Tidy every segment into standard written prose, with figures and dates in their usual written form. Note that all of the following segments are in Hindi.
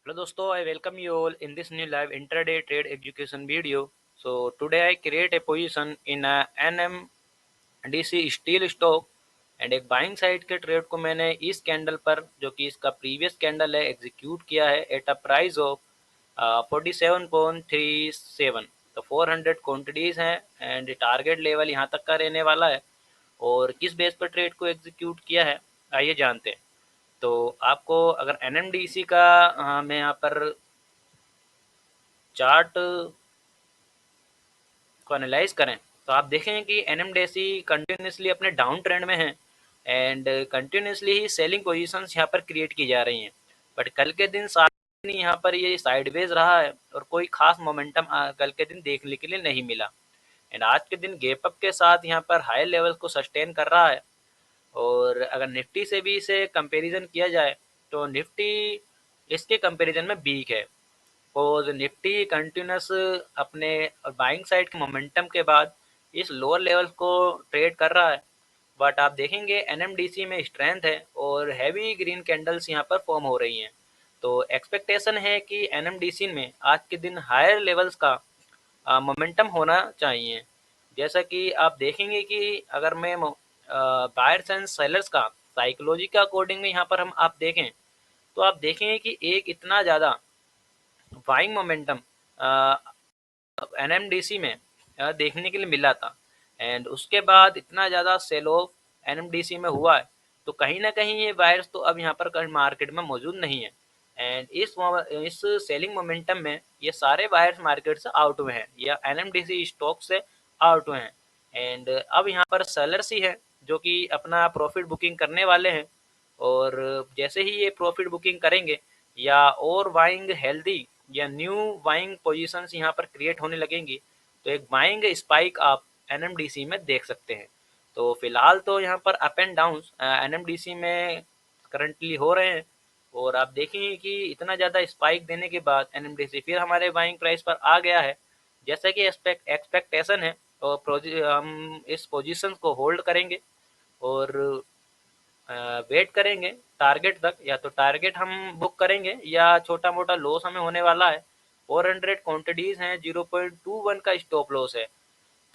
Hello dosto, I welcome you all in this new live intraday trade education video. So today I create a position in a NMDC steel stock and एक बाइंग साइड के ट्रेड को मैंने इस कैंडल पर जो कि इसका प्रीवियस कैंडल है एग्जीक्यूट किया है एट अ प्राइस ऑफ 47.37। तो 400 क्वांटिटीज हैं एंड टारगेट लेवल यहाँ तक का रहने वाला है। और किस बेस पर ट्रेड को एग्जीक्यूट किया है आइए जानते हैं। तो आपको अगर एनएमडीसी का मैं यहाँ पर चार्ट को एनालाइज करें तो आप देखें कि एनएमडीसी कंटिन्यूसली अपने डाउन ट्रेंड में है and continuously he selling positions यहाँ पर क्रिएट की जा रही हैं। बट कल के दिन सारे दिन यहाँ पर ये साइडवेज रहा है और कोई खास मोमेंटम कल के दिन देखने के लिए नहीं मिला एंड आज के दिन गैप अप के साथ यहाँ पर हाई लेवल को सस्टेन कर रहा है। और अगर निफ्टी से भी इसे कंपैरिजन किया जाए तो निफ्टी इसके कंपैरिजन में वीक है और निफ्टी कंटिन्यूस अपने बाइंग साइड के मोमेंटम के बाद इस लोअर लेवल को ट्रेड कर रहा है। बट आप देखेंगे एनएमडीसी में स्ट्रेंथ है और हैवी ग्रीन कैंडल्स यहाँ पर फॉर्म हो रही हैं। तो एक्सपेक्टेशन है कि एनएमडीसी में आज के दिन हायर लेवल्स का मोमेंटम होना चाहिए। जैसा कि आप देखेंगे कि अगर मैं बायर्स एंड सेलर्स का साइकोलॉजी के अकॉर्डिंग में यहाँ पर हम आप देखें तो आप देखेंगे कि एक इतना ज़्यादा बाइंग मोमेंटम एनएमडीसी में देखने के लिए मिला था एंड उसके बाद इतना ज़्यादा सेल ऑफ एनएमडीसी में हुआ है। तो कहीं ना कहीं ये बायर्स तो अब यहाँ पर कहीं मार्केट में मौजूद नहीं है एंड इस सेलिंग मोमेंटम में ये सारे बायर्स मार्केट से आउट हुए हैं या एनएमडीसी स्टॉक से आउट हुए हैं एंड अब यहाँ पर सेलर्स ही है जो कि अपना प्रॉफिट बुकिंग करने वाले हैं। और जैसे ही ये प्रॉफिट बुकिंग करेंगे या और बाइंग हेल्दी या न्यू बाइंग पोजीशंस यहाँ पर क्रिएट होने लगेंगी तो एक बाइंग स्पाइक आप एनएमडीसी में देख सकते हैं। तो फिलहाल तो यहाँ पर अप एंड डाउन एनएमडीसी में करंटली हो रहे हैं और आप देखेंगे कि इतना ज़्यादा स्पाइक देने के बाद एनएमडीसी फिर हमारे बाइंग प्राइस पर आ गया है जैसा कि एक्सपेक्टेशन है। और हम इस पोजीशन को होल्ड करेंगे और वेट करेंगे टारगेट तक, या तो टारगेट हम बुक करेंगे या छोटा मोटा लॉस हमें होने वाला है। 400 क्वांटिटीज़ हैं, 0.21 का स्टॉप लॉस है।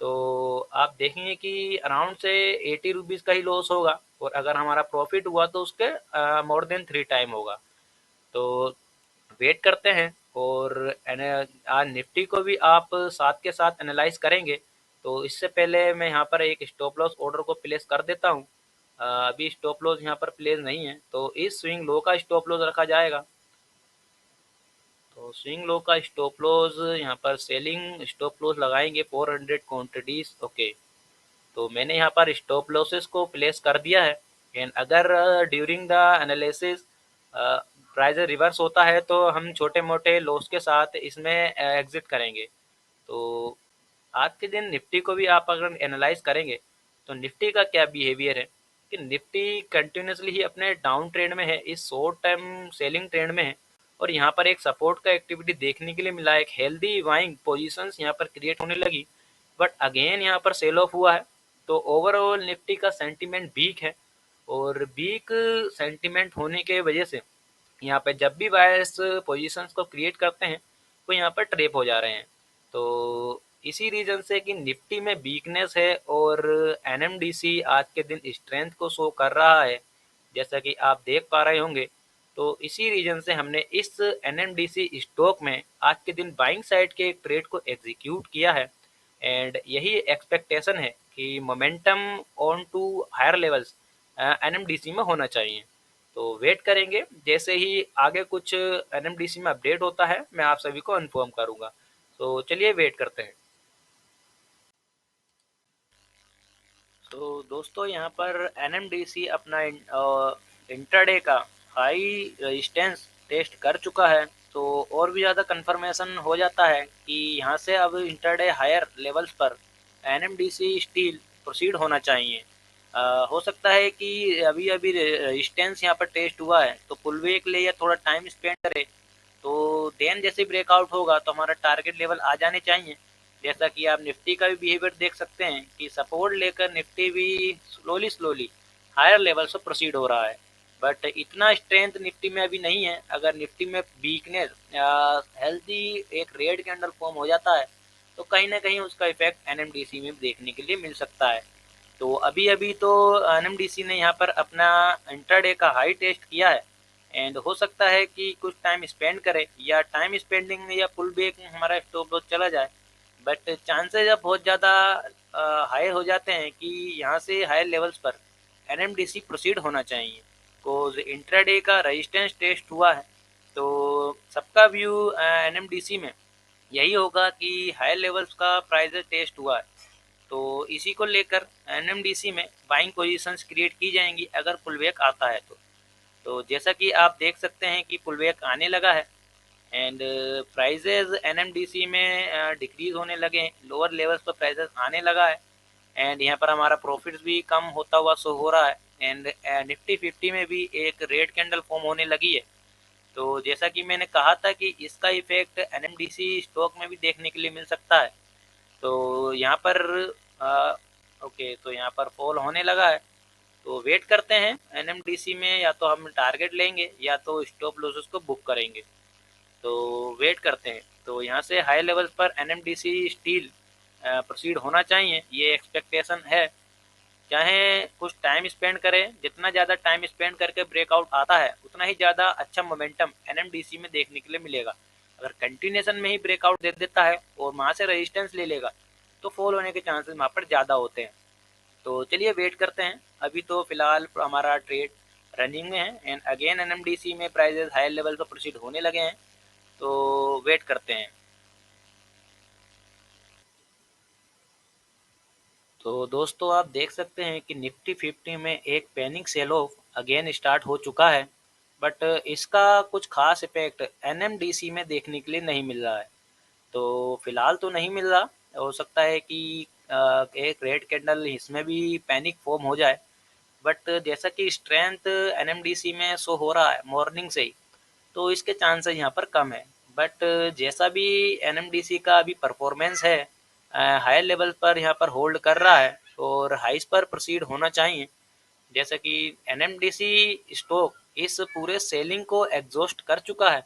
तो आप देखेंगे कि अराउंड से 80 रुपीज़ का ही लॉस होगा और अगर हमारा प्रॉफिट हुआ तो उसके मोर देन 3 टाइम होगा। तो वेट करते हैं और आज निफ्टी को भी आप साथ के साथ एनालाइज करेंगे। तो इससे पहले मैं यहाँ पर एक स्टॉप लॉस ऑर्डर को प्लेस कर देता हूँ। अभी स्टॉप लॉस यहाँ पर प्लेस नहीं है तो इस स्विंग लो का स्टॉप लॉस रखा जाएगा। तो स्विंग लो का स्टॉप लॉस यहाँ पर सेलिंग स्टॉप लॉस लगाएंगे 400 क्वांटिटीज। ओके, तो मैंने यहाँ पर स्टॉप लॉसेस को प्लेस कर दिया है एंड अगर during the analysis price reverse होता है तो हम छोटे मोटे लॉस के साथ इसमें एग्जिट करेंगे। तो आज के दिन निफ्टी को भी आप अगर एनालाइज करेंगे तो निफ्टी का क्या बिहेवियर है कि निफ्टी कंटिन्यूसली ही अपने डाउन ट्रेंड में है, इस शॉर्ट टर्म सेलिंग ट्रेंड में है और यहाँ पर एक सपोर्ट का एक्टिविटी देखने के लिए मिला, एक हेल्दी बाइंग पोजीशंस यहाँ पर क्रिएट होने लगी। बट अगेन यहाँ पर सेल ऑफ हुआ है तो ओवरऑल निफ्टी का सेंटीमेंट वीक है और वीक सेंटीमेंट होने के वजह से यहाँ पे जब भी बायर्स पोजीशंस को क्रिएट करते हैं वो यहाँ पर ट्रेप हो जा रहे हैं। तो इसी रीजन से कि निफ्टी में वीकनेस है और एनएमडीसी आज के दिन स्ट्रेंथ को शो कर रहा है जैसा कि आप देख पा रहे होंगे। तो इसी रीजन से हमने इस एनएमडीसी स्टॉक में आज के दिन बाइंग साइड के एक ट्रेड को एग्जीक्यूट किया है एंड यही एक्सपेक्टेशन है कि momentum on to higher levels NMDC में होना चाहिए। तो वेट करेंगे, जैसे ही आगे कुछ एनएमडीसी में अपडेट होता है मैं आप सभी को इन्फॉर्म करूंगा। तो चलिए वेट करते हैं। तो दोस्तों यहाँ पर एनएमडीसी अपना इंट्राडे का हाई रेजिस्टेंस टेस्ट कर चुका है। तो और भी ज़्यादा कंफर्मेशन हो जाता है कि यहाँ से अब इंट्राडे हायर लेवल्स पर एनएमडीसी स्टील प्रोसीड होना चाहिए। हो सकता है कि अभी अभी रेजिस्टेंस यहाँ पर टेस्ट हुआ है तो पुल बैक ले या थोड़ा टाइम स्पेंड करे तो देन जैसे ब्रेकआउट होगा तो हमारा टारगेट लेवल आ जाने चाहिए। जैसा कि आप निफ्टी का भी बिहेवियर देख सकते हैं कि सपोर्ट लेकर निफ्टी भी स्लोली स्लोली हायर लेवल से प्रोसीड हो रहा है। बट इतना स्ट्रेंथ निफ्टी में अभी नहीं है। अगर निफ्टी में वीकनेस या हेल्दी एक रेड कैंडल फॉर्म हो जाता है तो कहीं ना कहीं उसका इफेक्ट एनएमडीसी में देखने के लिए मिल सकता है। तो अभी अभी तो एनएमडीसी ने यहाँ पर अपना इंट्राडे का हाई टेस्ट किया है, एंड हो सकता है कि कुछ टाइम स्पेंड करे या टाइम स्पेंडिंग में या पुल बैक में हमारा स्टॉप लॉस चला जाए। बट चांसेस अब बहुत ज़्यादा हाई हो जाते हैं कि यहाँ से हाई लेवल्स पर एनएमडीसी प्रोसीड होना चाहिए। कोज इंट्राडे का रेजिस्टेंस टेस्ट हुआ है, तो सबका व्यू एनएमडीसी में यही होगा कि हाई लेवल्स का प्राइस टेस्ट हुआ है, तो इसी को लेकर एनएमडीसी में बाइंग पोजीशंस क्रिएट की जाएंगी अगर पुलबैक आता है तो जैसा कि आप देख सकते हैं कि पुलबैक आने लगा है, एंड प्राइजेज एनएमडीसी में डिक्रीज होने लगे हैं, लोअर लेवल्स पर प्राइजेस आने लगा है, एंड यहाँ पर हमारा प्रॉफिट्स भी कम होता हुआ शो हो रहा है। एंड निफ्टी 50 में भी एक रेड कैंडल फॉर्म होने लगी है। तो जैसा कि मैंने कहा था कि इसका इफेक्ट एनएमडीसी स्टॉक में भी देखने के लिए मिल सकता है। तो यहाँ पर आ, ओके, तो यहाँ पर फॉल होने लगा है, तो वेट करते हैं एनएमडीसी में, या तो हम टारगेट लेंगे या तो स्टॉप लॉसेस को बुक करेंगे। तो वेट करते हैं। तो यहाँ से हाई लेवल पर एनएमडीसी स्टील प्रोसीड होना चाहिए, ये एक्सपेक्टेशन है। चाहे कुछ टाइम स्पेंड करें, जितना ज़्यादा टाइम स्पेंड करके ब्रेकआउट आता है उतना ही ज़्यादा अच्छा मोमेंटम एनएमडीसी में देखने के लिए मिलेगा। अगर कंटिन्यूशन में ही ब्रेकआउट दे देता है और वहाँ से रेजिस्टेंस ले लेगा तो फॉल होने के चांसेस वहाँ पर ज़्यादा होते हैं। तो चलिए वेट करते हैं। अभी तो फिलहाल हमारा ट्रेड रनिंग में है, एंड अगेन एनएमडीसी में प्राइजेस हाई लेवल पर प्रोसीड होने लगे हैं, तो वेट करते हैं। तो दोस्तों आप देख सकते हैं कि निफ्टी 50 में एक panic sell off again start हो चुका है, बट इसका कुछ खास इफेक्ट एनएमडीसी में देखने के लिए नहीं मिल रहा है। तो फिलहाल तो नहीं मिल रहा, हो सकता है कि एक रेड कैंडल इसमें भी पैनिक फॉर्म हो जाए। बट जैसा कि स्ट्रेंथ एनएमडीसी में शो हो रहा है मॉर्निंग से ही, तो इसके चांसेस यहाँ पर कम है। बट जैसा भी एनएमडीसी का अभी परफॉर्मेंस है, हाई लेवल पर यहाँ पर होल्ड कर रहा है और हाइस पर प्रोसीड होना चाहिए। जैसा कि एनएमडीसी स्टॉक इस पूरे सेलिंग को एग्जॉस्ट कर चुका है,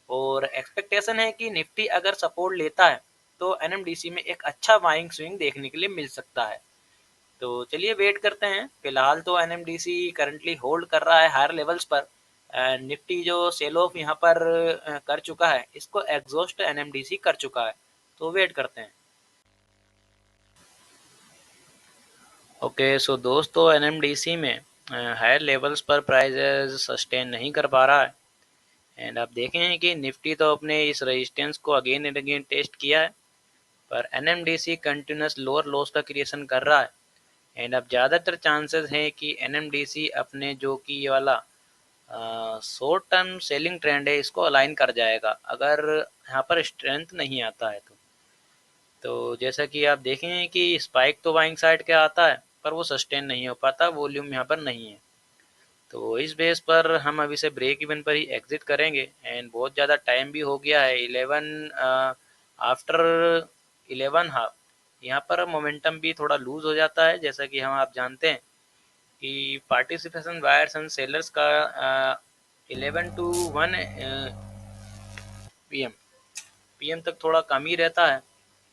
और एक्सपेक्टेशन है कि निफ्टी अगर सपोर्ट लेता है तो एनएमडीसी में एक अच्छा बाइंग स्विंग देखने के लिए मिल सकता है। तो चलिए वेट करते हैं। फिलहाल तो एनएमडीसी करंटली होल्ड कर रहा है हायर लेवल्स पर। निफ्टी जो सेल ऑफ यहाँ पर कर चुका है इसको एग्जॉस्ट एनएमडीसी कर चुका है, तो वेट करते हैं। ओके, सो दोस्तों एनएमडीसी में हायर लेवल्स पर प्राइजेस सस्टेन नहीं कर पा रहा है, एंड आप देखें कि निफ्टी तो अपने इस रेजिस्टेंस को अगेन एंड अगेन टेस्ट किया है, पर एनएमडीसी कंटिन्यूस लोअर लॉस का क्रिएशन कर रहा है। एंड अब ज़्यादातर चांसेस हैं कि एनएमडीसी अपने जो कि ये वाला शॉर्ट टर्म सेलिंग ट्रेंड है इसको अलाइन कर जाएगा अगर यहाँ पर स्ट्रेंथ नहीं आता है तो जैसा कि आप देखें कि स्पाइक तो बाइंग साइड के आता है पर वो सस्टेन नहीं हो पाता, वॉल्यूम यहाँ पर नहीं है। तो इस बेस पर हम अभी से ब्रेक इवन पर ही एग्जिट करेंगे, एंड बहुत ज़्यादा टाइम भी हो गया है 11 आफ्टर 11 हाफ। यहाँ पर मोमेंटम भी थोड़ा लूज हो जाता है, जैसा कि हम आप जानते हैं कि पार्टिसिपेशन बायर्स एंड सेलर्स का 11 to 1 पीएम पीएम तक थोड़ा कम ही रहता है।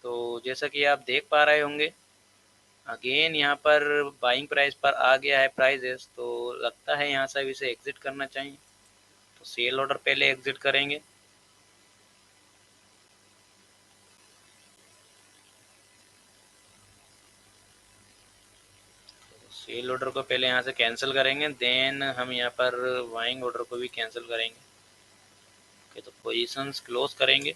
तो जैसा कि आप देख पा रहे होंगे अगेन यहाँ पर बाइंग प्राइस पर आ गया है प्राइजेस, तो लगता है यहाँ से इसे एग्जिट करना चाहिए। तो सेल ऑर्डर पहले एग्जिट करेंगे। सेल ऑर्डर को पहले यहाँ से कैंसिल करेंगे, देन हम यहाँ पर बाइंग ऑर्डर को भी कैंसिल करेंगे। ओके, तो पोजीशंस क्लोज करेंगे।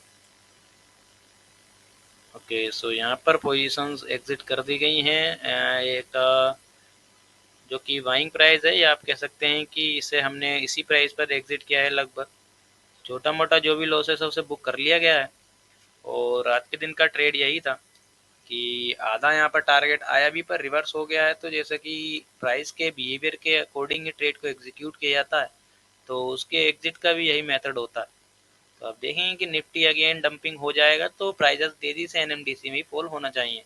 ओके, सो यहाँ पर पोजीशंस एग्जिट कर दी गई हैं। एक जो कि बाइंग प्राइस है, या आप कह सकते हैं कि इसे हमने इसी प्राइस पर एग्जिट किया है। लगभग छोटा मोटा जो भी लॉस है सबसे बुक कर लिया गया है, और आज के दिन का ट्रेड यही था कि आधा यहाँ पर टारगेट आया भी पर रिवर्स हो गया है। तो जैसे कि प्राइस के बिहेवियर के अकॉर्डिंग ही ट्रेड को एग्जीक्यूट किया जाता है, तो उसके एग्जिट का भी यही मेथड होता है। तो आप देखेंगे कि निफ्टी अगेन डंपिंग हो जाएगा तो प्राइजेस तेजी से एनएमडीसी में फॉल होना चाहिए।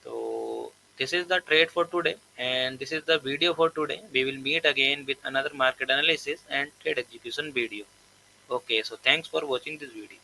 तो this is the trade for today, and this is the video for today. We will meet again with another market analysis and trade execution video. Okay, so thanks for watching this video.